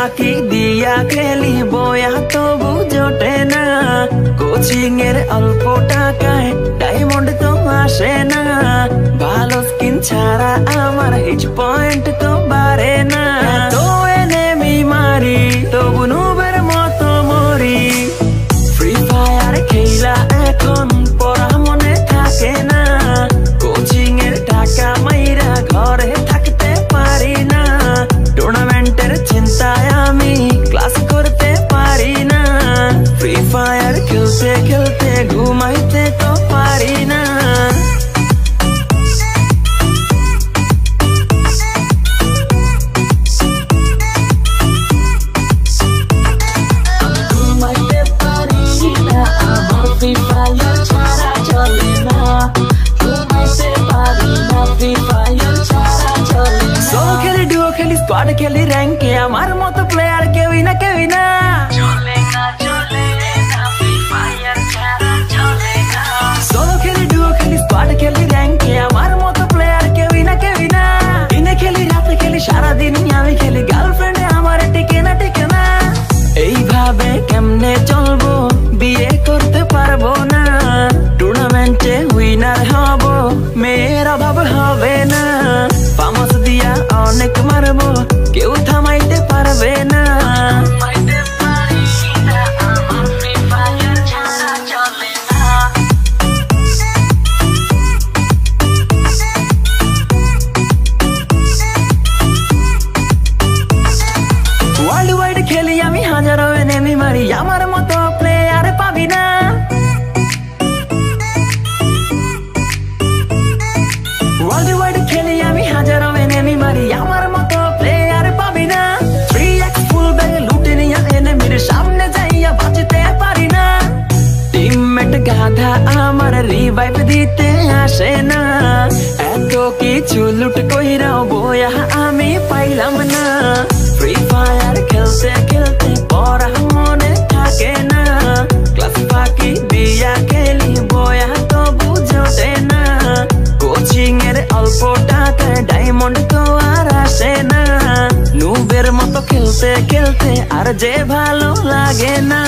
ফাঁকি দিয়া খেলি বয়া তবু জোটে না, কোচিং এর অল্প টাকায় ডায়মন্ড তো আসে না, ভালো স্কিন ছাড়া আমার হিট পয়েন্ট তো বাড়ে না। তো এনেমি মারি তবু নুবের মতো মরি, ফ্রি ফায়ার খেলা এখন পড়া মনে থাকে না, কোচিং এর টাকা মাইরা ঘরে থাকতে পারি না, টুর্নামেন্টের চিন্তায় আমি ক্লাস করতে পারি না, ফ্রি ফায়ার খেলতে খেলতে ঘুমাইতে তো পারি না। স্কোয়াড খেলি র্যাঙ্কে আমার মতো প্লেয়ার কেউই না কেউই না, সোলো খেলি ডুও খেলি স্কোয়াড খেলি র্যাঙ্কে আমার মতো প্লেয়ার কেউই না কেউই না, দিনে খেলি রাতে খেলি সারাদিন আমি খেলি, গার্লফ্রেন্ডে আমার টিকে না টিকে না, এইভাবে কেমনে চলবো বিয়ে করতে পারবো না, টুর্নামেন্টে উইনার হব মেয়ের অভাব হবে না, পামাস দিয়া অনেক মারবো কেউ থামাইতে পারবে না। ওয়ার্ল্ড ওয়াইড খেলি আমি হাজারো এনেমি মারি, আমার মতো প্লেয়ার পাবি না, ওয়ার্ল্ড ওয়াইড খেলি আমি হাজারো এনেমি মারি, আমার মতো প্লেয়ার পাবি না, 3x ফুল ব্যাগ লুটে নিয়া এনেমির সামনে যাইয়া বাঁচতে পারি না, টিমমেট গাধা আমার রিভাইভ দিতে আসে না, এত কিছু লুট কইরাও বয়া আমি পাইলাম না, ফ্রি ফায়ার খেলতে খেলতে পড়া মনে থাকে না, ক্লাস ফাঁকি দিয়া খেলি বয়া তবু জোটে না, কোচিং এর অল্প টাকায় ডায়মন্ড তো আর আসে না, নুবের মতো খেলতে খেলতে আর যে ভালো লাগে না।